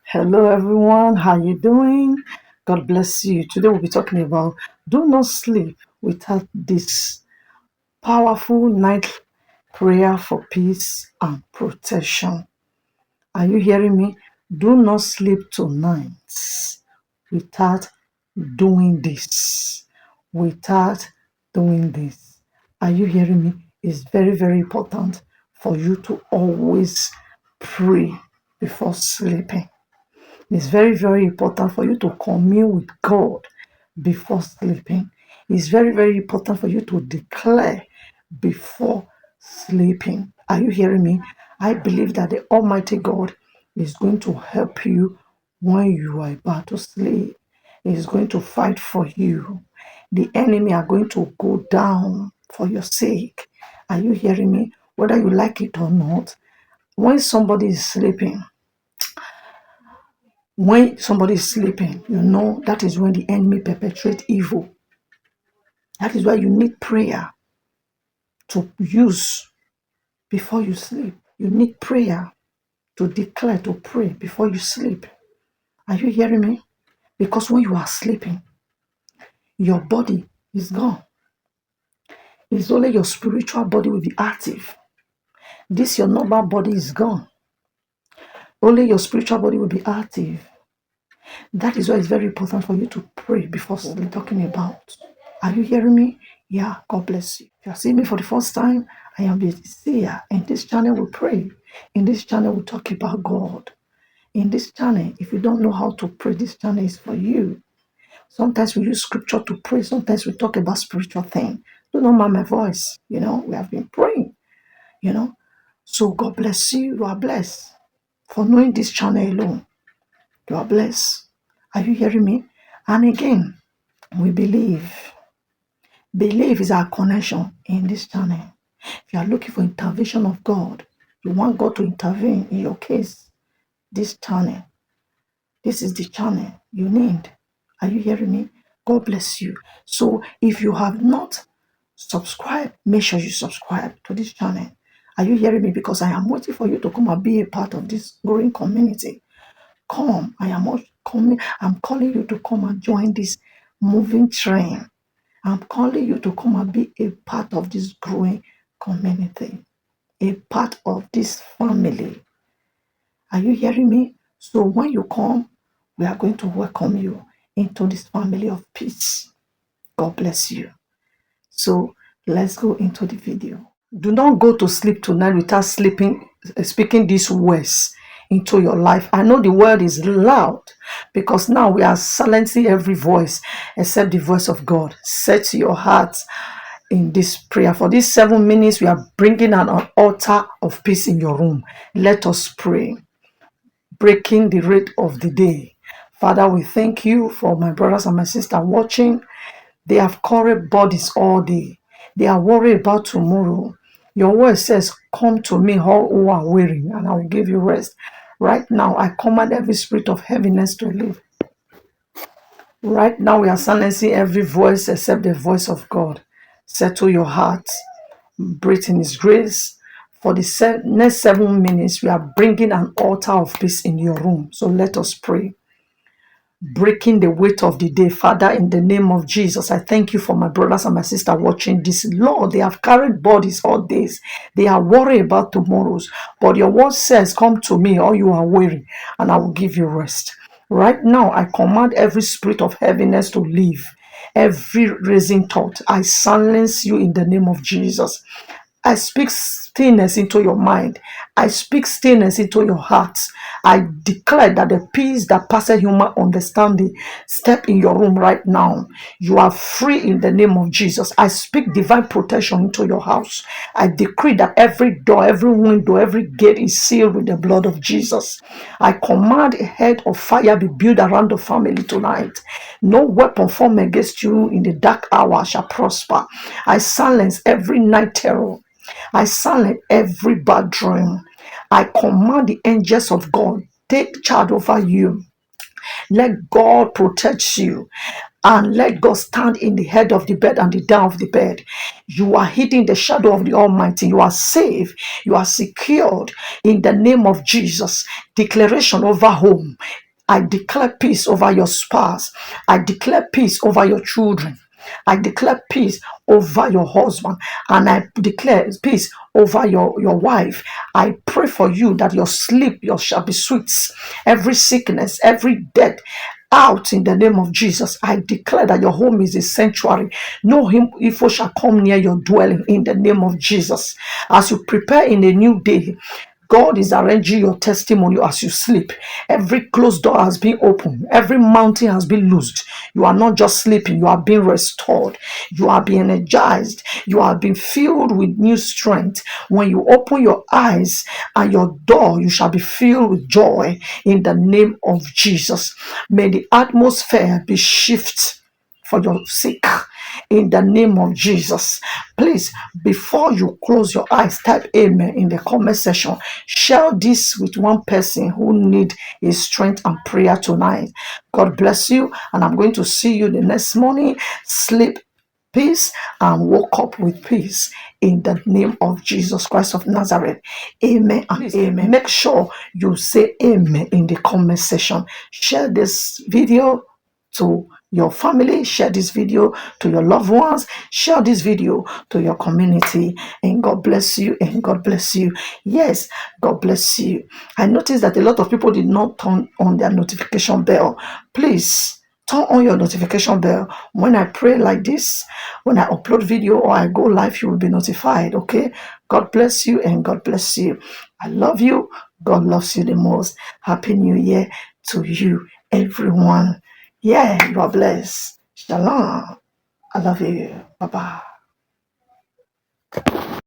Hello everyone, how you doing? God bless you. Today we'll be talking about do not sleep without this powerful night prayer for peace and protection. Are you hearing me? Do not sleep tonight without doing this. Without doing this. Are you hearing me? It's very, very important for you to always pray before sleeping. It's very, very important for you to commune with God before sleeping. It's very, very important for you to declare before sleeping. Are you hearing me? I believe that the Almighty God is going to help you when you are about to sleep. He is going to fight for you. The enemy are going to go down for your sake. Are you hearing me? Whether you like it or not, when somebody is sleeping, when somebody is sleeping, that is when the enemy perpetrates evil. That is why you need prayer to use before you sleep. You need prayer to declare, to pray before you sleep. Are you hearing me? Because when you are sleeping, your body is gone. It's only your spiritual body will be active. This your normal body is gone. Only your spiritual body will be active. That is why it's very important for you to pray before sleep. Talking about. Are you hearing me? Yeah, God bless you. If you're seeing me for the first time, I am the seer. In this channel, we pray. In this channel, we talk about God. In this channel, if you don't know how to pray, this channel is for you. Sometimes we use scripture to pray. Sometimes we talk about spiritual things. Do not mind my voice. We have been praying, you know. So God bless you. You are blessed for knowing this channel alone. You are blessed. Are you hearing me? And again, we believe. Belief is our connection in this channel. If you are looking for intervention of God, you want God to intervene in your case, this channel, this is the channel you need. Are you hearing me? God bless you. So if you have not subscribed, make sure you subscribe to this channel. Are you hearing me? Because I am waiting for you to come and be a part of this growing community. Come, I'm calling you to come and join this moving train. I'm calling you to come and be a part of this growing community, a part of this family. Are you hearing me? So when you come, we are going to welcome you into this family of peace. God bless you. So let's go into the video. Do not go to sleep tonight without speaking these words into your life. I know the word is loud because now we are silencing every voice except the voice of God. Set your heart in this prayer. For these 7 minutes, we are bringing an altar of peace in your room. Let us pray. Breaking the rate of the day. Father, we thank you for my brothers and my sisters watching. They have carried bodies all day. They are worried about tomorrow. Your word says, come to me all who are weary, and I will give you rest. Right now, I command every spirit of heaviness to leave. Right now, we are silencing every voice except the voice of God. Settle your heart. Breathe in His grace. For the next 7 minutes, we are bringing an altar of peace in your room. So let us pray. Breaking the weight of the day. Father, in the name of Jesus, I thank you for my brothers and my sisters watching this. Lord, they have carried bodies all days. They are worried about tomorrows. But your word says, come to me, all you are weary, and I will give you rest. Right now, I command every spirit of heaviness to leave. Every raising thought, I silence you in the name of Jesus. I speak stillness into your mind. I speak stillness into your heart. I declare that the peace that passes human understanding step in your room right now. You are free in the name of Jesus. I speak divine protection into your house. I decree that every door, every window, every gate is sealed with the blood of Jesus. I command a head of fire be built around the family tonight. No weapon formed against you in the dark hour shall prosper. I silence every night terror. I silence every bad dream. I command the angels of God take charge over you. Let God protect you. And let God stand in the head of the bed and the down of the bed. You are hidden in the shadow of the Almighty. You are safe. You are secured in the name of Jesus. Declaration over home. I declare peace over your spouse. I declare peace over your children. I declare peace over your husband, and I declare peace over your wife. I pray for you that your sleep your shall be sweet. Every sickness, every death, out in the name of Jesus. I declare that your home is a sanctuary. No evil shall come near your dwelling in the name of Jesus. As you prepare in a new day, God is arranging your testimony as you sleep. Every closed door has been opened. Every mountain has been loosed. You are not just sleeping. You are being restored. You are being energized. You are being filled with new strength. When you open your eyes and your door, you shall be filled with joy in the name of Jesus. May the atmosphere be shifted for your sake in the name of Jesus. Please, before you close your eyes, type amen in the comment section. Share this with one person who need his strength and prayer tonight. God bless you, and I'm going to see you the next morning. Sleep peace and woke up with peace in the name of Jesus Christ of Nazareth. Amen and please, amen. Make sure you say amen in the comment section. Share this video to your family, share this video to your loved ones, share this video to your community, and God bless you, and God bless you. Yes, God bless you. I noticed that a lot of people did not turn on their notification bell. Please turn on your notification bell. When I pray like this, when I upload video or I go live, you will be notified. Okay, God bless you, and God bless you. I love you. God loves you the most. Happy New Year to you, everyone. Yeah, you are blessed. Shalom. I love you. Bye-bye.